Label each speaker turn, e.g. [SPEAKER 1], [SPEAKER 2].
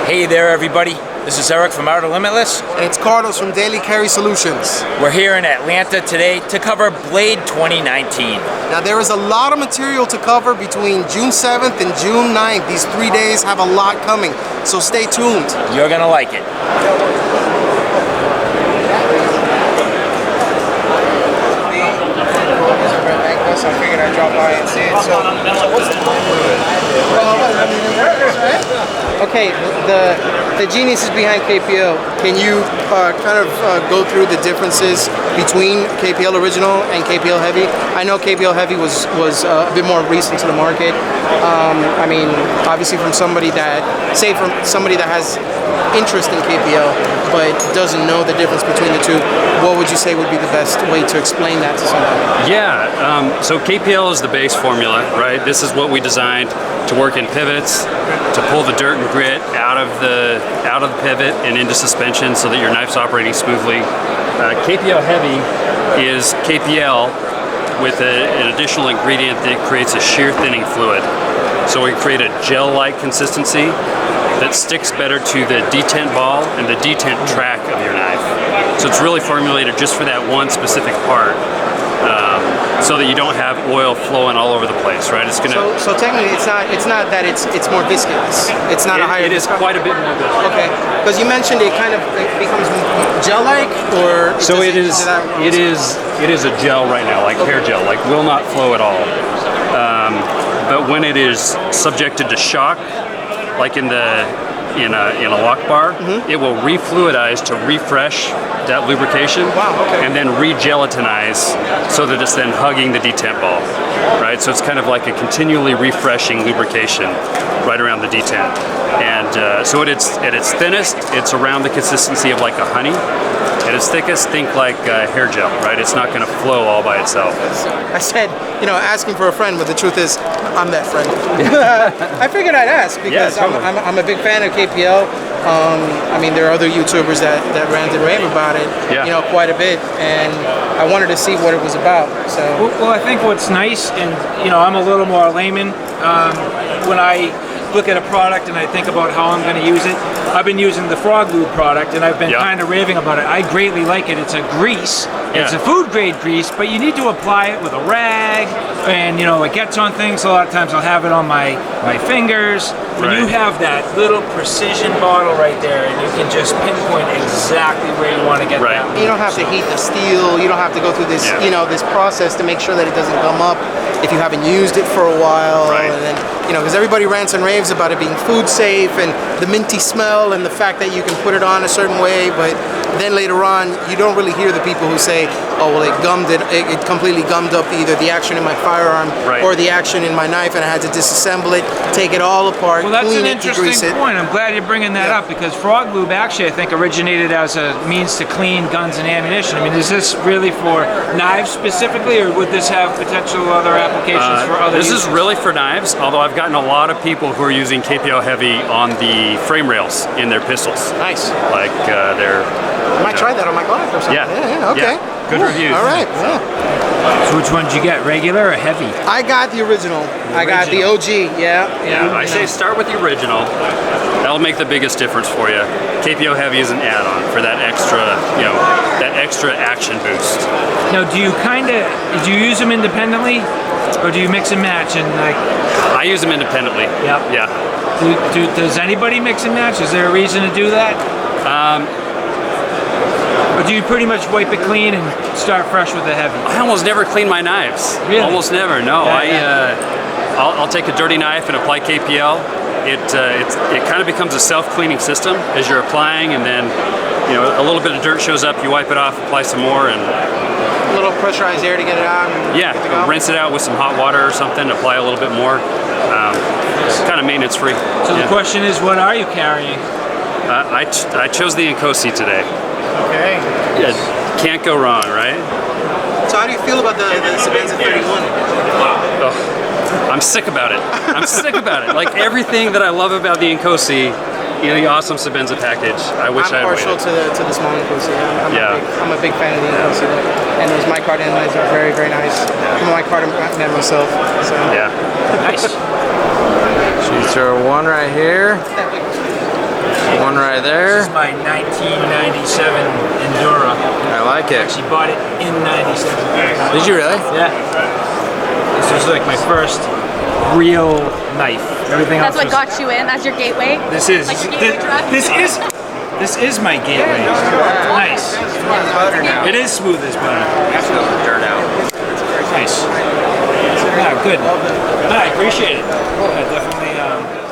[SPEAKER 1] Hey there, everybody. This is Eric from Outer Limitless.
[SPEAKER 2] And it's Carlos from Daily Carry Solutions.
[SPEAKER 1] We're here in Atlanta today to cover Blade 2019.
[SPEAKER 2] Now there is a lot of material to cover between June 7th and June 9th. These 3 days have a lot coming, so stay tuned.
[SPEAKER 1] You're gonna like it.
[SPEAKER 2] So I figured I'd drop by and see it. So what's the Okay, the geniuses behind KPL, can you kind of go through the differences between KPL Original and KPL Heavy? I know KPL Heavy was a bit more recent to the market. I mean, obviously from somebody that has interest in KPL but doesn't know the difference between the two, what would you say would be the best way to explain that to somebody?
[SPEAKER 3] Yeah, so KPL is the base formula, right? This is what we designed to work in pivots, to pull the dirt and grit out of the pivot and into suspension so that your knife's operating smoothly. KPL Heavy is KPL with an additional ingredient that creates a shear thinning fluid. So we create a gel-like consistency that sticks better to the detent ball and the detent track of your knife. So it's really formulated just for that one specific part, so that you don't have oil flowing all over the place, right? It's gonna.
[SPEAKER 2] So technically, it's not that it's more viscous. It's not a higher.
[SPEAKER 3] It is quite a bit more viscous.
[SPEAKER 2] Okay, because you mentioned it becomes gel-like, or
[SPEAKER 3] so it is a gel right now, like hair gel, like will not flow at all. But when it is subjected to shock, like in a lock bar, it will refluidize to refresh that lubrication.
[SPEAKER 2] Wow, okay.
[SPEAKER 3] And then re-gelatinize so that it's then hugging the detent ball, right? So it's kind of like a continually refreshing lubrication right around the detent. And so at its thinnest, it's around the consistency of like a honey. At its thickest, think like hair gel, right? It's not going to flow all by itself.
[SPEAKER 2] I said, asking for a friend, but the truth is, I'm that friend. I figured I'd ask because I'm a big fan of KPL. I mean, there are other YouTubers that rant and rave about it, quite a bit, and I wanted to see what it was about. So,
[SPEAKER 4] well, I think what's nice, and I'm a little more layman. When I look at a product and I think about how I'm going to use it, I've been using the Frog Lube product, and I've been kind of raving about it. I greatly like it. It's a grease. It's a food grade grease, but you need to apply it with a rag, and it gets on things. A lot of times I'll have it on my fingers. When you have that little precision bottle right there, and you can just pinpoint exactly where you want to get that.
[SPEAKER 2] You don't have to heat the steel. You don't have to go through this, this process to make sure that it doesn't gum up if you haven't used it for a while. And then, because everybody rants and raves about it being food safe and the minty smell and the fact that you can put it on a certain way, but then later on, you don't really hear the people who say, oh, well, it completely gummed up either the action in my firearm or the action in my knife, and I had to disassemble it, take it all apart,
[SPEAKER 4] well, that's
[SPEAKER 2] clean
[SPEAKER 4] an
[SPEAKER 2] it, degrease
[SPEAKER 4] interesting
[SPEAKER 2] it.
[SPEAKER 4] point. I'm glad you're bringing that up, because Frog Lube actually, I think, originated as a means to clean guns and ammunition. I mean, is this really for knives specifically, or would this have potential other applications for other
[SPEAKER 3] This
[SPEAKER 4] uses?
[SPEAKER 3] is really for knives, although I've gotten a lot of people who are using KPL Heavy on the frame rails in their pistols.
[SPEAKER 2] Nice.
[SPEAKER 3] Like
[SPEAKER 2] I might try that on my Glock or something.
[SPEAKER 3] Yeah.
[SPEAKER 2] Okay.
[SPEAKER 3] Good reviews.
[SPEAKER 2] All right.
[SPEAKER 4] So which one did you get, regular or heavy?
[SPEAKER 2] I got the original. I got the OG.
[SPEAKER 3] I say start with the original. That'll make the biggest difference for you. KPL Heavy is an add-on for that extra action boost.
[SPEAKER 4] Now, do you use them independently, or do you mix and match and like?
[SPEAKER 3] I use them independently. Yeah.
[SPEAKER 4] Does anybody mix and match? Is there a reason to do that? Or do you pretty much wipe it clean and start fresh with the heavy?
[SPEAKER 3] I almost never clean my knives.
[SPEAKER 4] Really?
[SPEAKER 3] Almost never. No. I'll take a dirty knife and apply KPL. It kind of becomes a self-cleaning system as you're applying, and then a little bit of dirt shows up, you wipe it off, apply some more, and
[SPEAKER 2] A little pressurized air to get it out. And
[SPEAKER 3] rinse it out with some hot water or something. Apply a little bit more. It's kind of maintenance free.
[SPEAKER 4] So the question is, what are you carrying?
[SPEAKER 3] I chose the Inkosi today.
[SPEAKER 2] Okay.
[SPEAKER 3] Yeah, can't go wrong, right?
[SPEAKER 2] So how do you feel about the Sebenza 31?
[SPEAKER 3] Oh, I'm sick about it. I'm sick about it. Like everything that I love about the Inkosi, the awesome Sebenza package. I wish I had
[SPEAKER 2] partial
[SPEAKER 3] waited.
[SPEAKER 2] to the small Inkosi. I'm a big fan of the Inkosi, and those mic-card inlays are very, very nice. I'm a mic-card man myself. So.
[SPEAKER 3] Yeah.
[SPEAKER 4] Nice.
[SPEAKER 5] Shooter one right here.
[SPEAKER 2] One right there.
[SPEAKER 4] This is my 1997 Endura.
[SPEAKER 2] I like it.
[SPEAKER 4] Actually bought it in 97.
[SPEAKER 2] Did you really?
[SPEAKER 4] Yeah. This was like my first real knife. Everything
[SPEAKER 5] That's
[SPEAKER 4] else
[SPEAKER 5] what got you in. That's your gateway.
[SPEAKER 4] This is.
[SPEAKER 5] Like your gateway drug?
[SPEAKER 4] This is my gateway. Nice.
[SPEAKER 2] Butter now.
[SPEAKER 4] It is smooth as butter.
[SPEAKER 2] That's the dirt out.
[SPEAKER 4] Nice. Yeah, good. No, I appreciate it. I definitely.